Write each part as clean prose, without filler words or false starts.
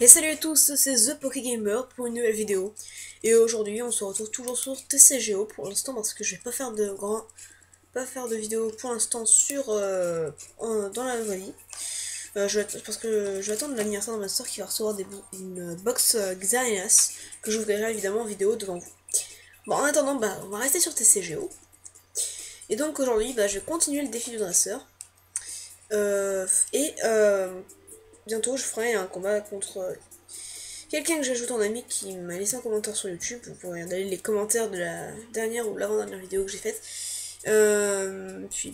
Et salut à tous, c'est The Pokégamer pour une nouvelle vidéo. Et aujourd'hui, on se retrouve toujours sur TCGO pour l'instant parce que je vais pas faire de vidéo pour l'instant sur dans la vraie vie. Parce que je vais attendre l'anniversaire de ma soeur qui va recevoir une box Xerneas que j'ouvrirai évidemment en vidéo devant vous. Bon, en attendant, on va rester sur TCGO. Et donc aujourd'hui, je vais continuer le défi du dresseur. Bientôt, je ferai un combat contre quelqu'un que j'ajoute en ami qui m'a laissé un commentaire sur YouTube. Vous pourrez regarder les commentaires de la dernière ou l'avant-dernière vidéo que j'ai faite. Puis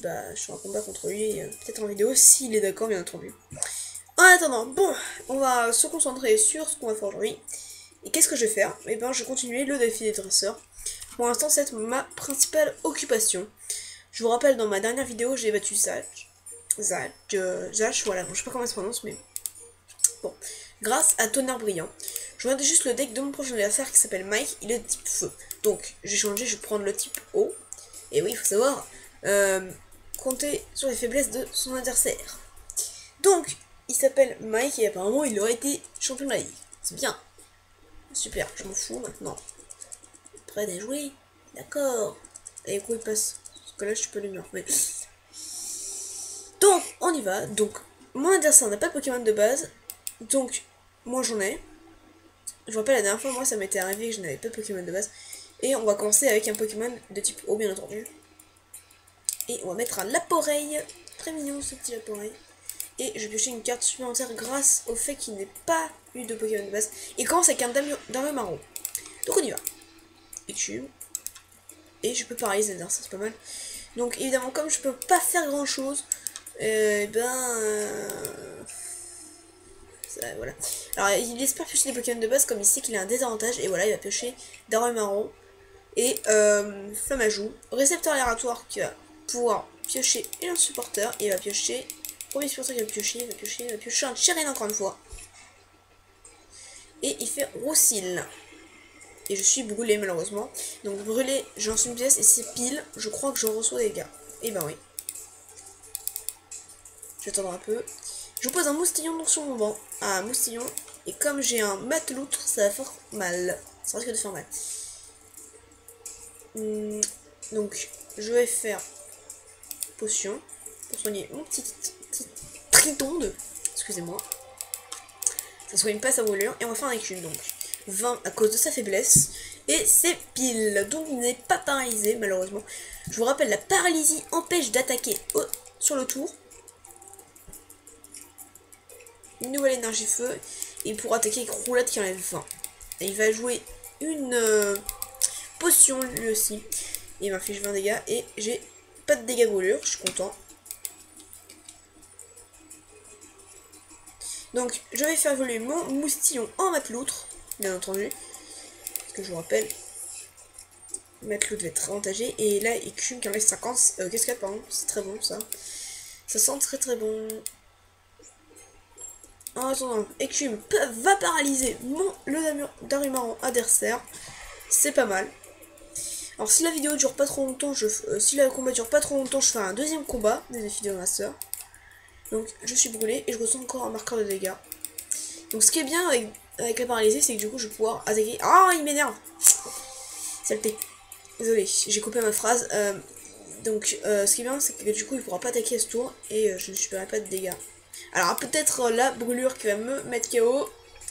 je ferai un combat contre lui, peut-être en vidéo, s'il est d'accord, bien entendu. En attendant, bon, on va se concentrer sur ce qu'on va faire aujourd'hui. Et qu'est-ce que je vais faire? Eh ben, je vais continuer le défi des dresseurs. Pour l'instant, c'est ma principale occupation. Je vous rappelle, dans ma dernière vidéo, j'ai battu Zach, voilà, bon, je sais pas comment ça se prononce, mais bon, grâce à Tonnerre Brillant. Je regarde juste le deck de mon prochain adversaire qui s'appelle Mike, il est de type feu. Donc, j'ai changé, je vais prendre le type eau. Et oui, il faut savoir compter sur les faiblesses de son adversaire. Donc, il s'appelle Mike et apparemment, il aurait été champion de la ligue. C'est bien. Super, je m'en fous maintenant. Prêt à jouer? D'accord. Et quoi il passe? Parce que là, je suis pas l'humeur. Mais... Donc, on y va. Donc, mon adversaire n'a pas de Pokémon de base. Donc, moi j'en ai. Je vous rappelle, la dernière fois, moi ça m'était arrivé que je n'avais pas de Pokémon de base. Et on va commencer avec un Pokémon de type eau, bien entendu. Et on va mettre un Laporeille. Très mignon ce petit Laporeille. Et je vais piocher une carte supplémentaire grâce au fait qu'il n'ait pas eu de Pokémon de base. Et commence avec un Darumaro. Donc on y va. Et tue. Et je peux paralyser l'adversaire, c'est pas mal. Donc évidemment, comme je peux pas faire grand chose, voilà. Alors il espère piocher des Pokémon de base comme il sait qu'il a un désavantage. Et voilà, il va piocher Darumaro et Flamajou. Récepteur aléatoire qui va pouvoir piocher un supporter. Et il va piocher. Premier supporter qu'il va piocher, il va piocher un Chirine encore une fois. Et il fait Roussil. Et je suis brûlé malheureusement. Donc brûlé, je lance une pièce et c'est pile. Je crois que je reçois des dégâts. Et ben oui. Je vais attendre un peu. Je pose un moustillon sur mon banc. Un moustillon. Et comme j'ai un mateloutre, ça va faire mal. Ça risque de faire mal. Donc, je vais faire potion pour soigner mon petit tritonde. Excusez-moi. Ça soigne pas sa brûlure. Et on va faire un écume donc. 20 à cause de sa faiblesse. Et c'est pile. Donc il n'est pas paralysé malheureusement. Je vous rappelle, la paralysie empêche d'attaquer sur le tour. Une nouvelle énergie feu. Et il pourra attaquer avec roulade qui enlève 20. Et il va jouer une potion lui aussi. Il m'inflige 20 dégâts. Et j'ai pas de dégâts brûlure. Je suis content. Donc je vais faire évoluer mon moustillon en mateloutre. Bien entendu. Parce que je vous rappelle, mateloutre va être avantagé. Et là, écume qui enlève 50. Qu'est-ce qu'il y a, pardon? C'est très bon ça. Ça sent très très bon. En attendant, écume va paralyser le Darumaro adversaire. C'est pas mal. Alors si la vidéo dure pas trop longtemps, si le combat dure pas trop longtemps, je ferai un deuxième combat des défis de master. Donc je suis brûlé et je ressens encore un marqueur de dégâts. Donc ce qui est bien avec la paralysée, c'est que du coup je vais pouvoir attaquer. Ah, il m'énerve. Saleté. Désolé, j'ai coupé ma phrase. Ce qui est bien, c'est que du coup il pourra pas attaquer à ce tour et je ne subirai pas de dégâts. Alors peut-être la brûlure qui va me mettre KO.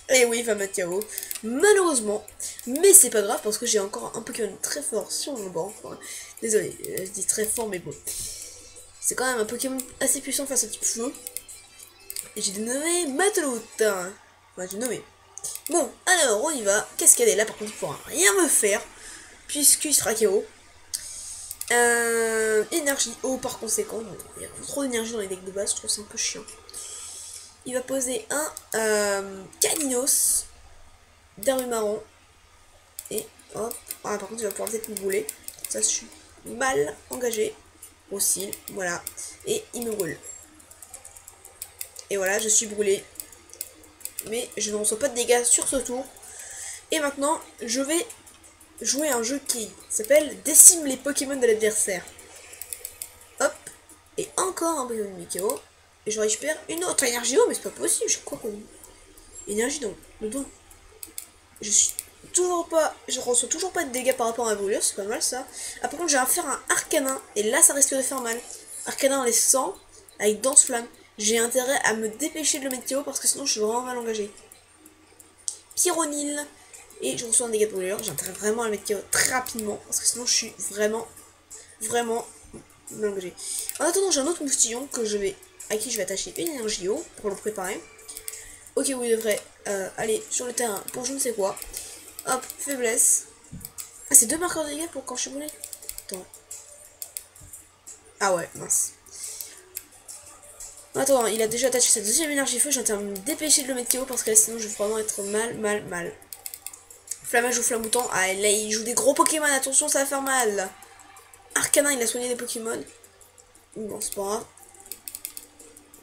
Et oui, il va mettre KO. Malheureusement. Mais c'est pas grave parce que j'ai encore un Pokémon très fort sur mon banc. Enfin, désolé, je dis très fort, mais bon. C'est quand même un Pokémon assez puissant face à type feu. Et j'ai dénommé Mateloute. Enfin, j'ai nommé. Bon, alors on y va. Cascader là, par contre, il pourra rien me faire. Puisqu'il sera KO. Énergie eau par conséquent. Il y a trop d'énergie dans les decks de base, je trouve ça un peu chiant. Il va poser un Caninos, Darumaron. Et hop. Ah, par contre, il va pouvoir peut-être me brûler. Ça, je suis mal engagé. Aussi, voilà. Et il me brûle. Et voilà, je suis brûlé. Mais je ne reçois pas de dégâts sur ce tour. Et maintenant, je vais jouer un jeu qui s'appelle Décime les Pokémon de l'adversaire. Hop. Et encore un Pokémon de Mikao. Et je récupère une autre énergie, mais c'est pas possible, je crois qu'on... Énergie donc, dedans. Je suis toujours pas. Je reçois toujours pas de dégâts par rapport à la brûlure, c'est pas mal ça. Ah, par contre, j'ai à faire un arcanin, et là ça risque de faire mal. Arcanin les 100 avec danse flamme. J'ai intérêt à me dépêcher de le mettre KO parce que sinon je suis vraiment mal engagé. Pyronil. Et je reçois un dégât de brûlure. J'ai intérêt vraiment à le mettre KO très rapidement parce que sinon je suis vraiment mal engagé. En attendant, j'ai un autre moustillon à qui je vais attacher une énergie eau pour le préparer. Ok, oui, il devrait aller sur le terrain pour je ne sais quoi. Hop, faiblesse. Ah, c'est 2 marqueurs de dégâts pour quand je suis brûlé. Attends. Ah ouais, mince. Attends, il a déjà attaché sa deuxième énergie feu. J'ai intérêt à me dépêcher de le mettre KO parce que là, sinon je vais vraiment être mal. Flammage ou flamoutant. Ah, là, il joue des gros Pokémon. Attention, ça va faire mal. Arcanin, il a soigné des Pokémon. Bon, c'est pas grave.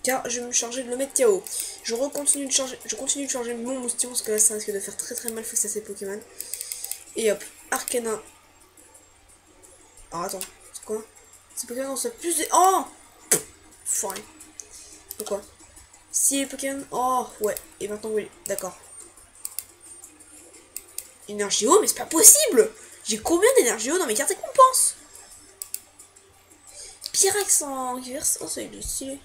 Car je vais me charger de le mettre KO. Je continue de charger mon moustillon parce que là ça risque de faire très mal face à ces Pokémon. Et hop, Arcanin. Alors attends, c'est quoi? Ces Pokémon ont plus de. Oh! Foiré. Pourquoi? Si les Pokémon. Oh ouais, et maintenant oui, d'accord. Énergie eau, mais c'est pas possible! J'ai combien d'énergie eau dans mes cartes récompenses? Pyrex en reverse. Oh, ça va être stylé.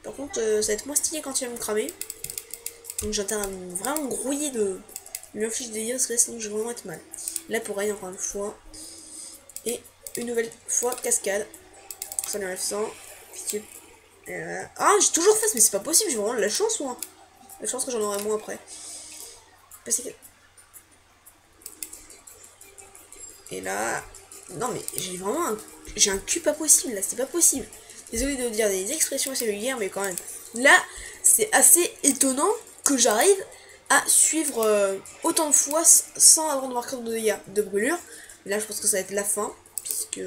Par contre, ça va être moins stylé quand il va me cramer. Donc j'ai intérêt à vraiment grouiller de lui infliger des dégâts parce que là sinon je vais vraiment être mal. Là pour elle encore une fois. Et une nouvelle fois cascade. Ça lui enlève 100. Ah j'ai toujours face mais c'est pas possible, j'ai vraiment de la chance moi. La chance que j'en aurai moins après. Et là. Non mais j'ai vraiment j'ai un cul pas possible là, c'est pas possible. Désolé de dire des expressions assez vulgaires mais quand même. Là c'est assez étonnant que j'arrive à suivre autant de fois sans avoir de marqueur de dégâts de brûlure. Mais là je pense que ça va être la fin. Puisque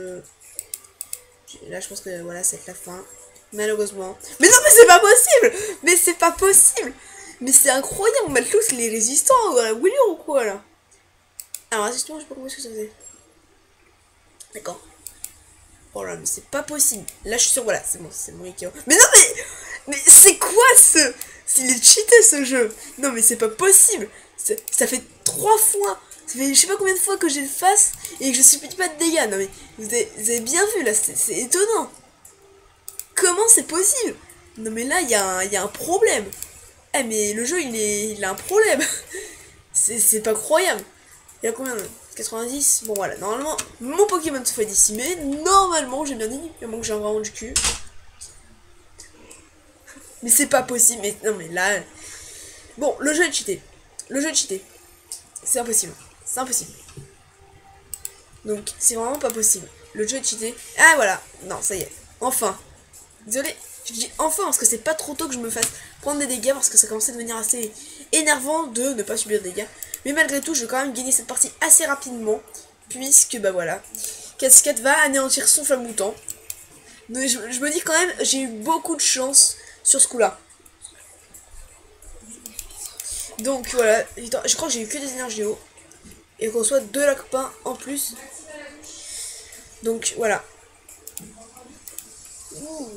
là je pense que voilà ça va être la fin. Malheureusement. Mais non mais c'est pas possible. Mais c'est pas possible. Mais c'est incroyable, Malclous il est résistant à la brûlure ou quoi là. Alors assistement, je sais pas comment est-ce que ça faisait. D'accord. Oh là mais c'est pas possible. Là je suis sûre, voilà, c'est bon, c'est mon Ikeo. Mais non mais c'est quoi ce... Il est cheaté ce jeu. Non mais c'est pas possible. Ça fait 3 fois. Ça fait je sais pas combien de fois que j'ai le face et que je subis pas de dégâts. Non mais vous avez bien vu là, c'est étonnant. Comment c'est possible? Non mais là il y a un problème. Eh mais le jeu il a un problème. C'est pas croyable. Il y a combien de... 90. Bon voilà, normalement mon Pokémon se fait décimer. Normalement j'ai bien dit. Il manque que j'ai vraiment du cul. Mais c'est pas possible. Mais non mais là. Bon, le jeu est cheaté. Le jeu est cheaté. C'est impossible. C'est impossible. Donc c'est vraiment pas possible. Le jeu est cheaté. Ah voilà. Non, ça y est. Enfin. Désolé. Je dis enfin parce que c'est pas trop tôt que je me fasse prendre des dégâts parce que ça commençait à devenir assez énervant de ne pas subir de dégâts. Mais malgré tout, je vais quand même gagner cette partie assez rapidement. Puisque, bah voilà. Cascade va anéantir son flamoutant. Mais je me dis quand même, j'ai eu beaucoup de chance sur ce coup-là. Donc voilà. Je crois que j'ai eu que des énergies eau. Et qu'on reçoit 2 lacpins en plus. Donc voilà. Ouh.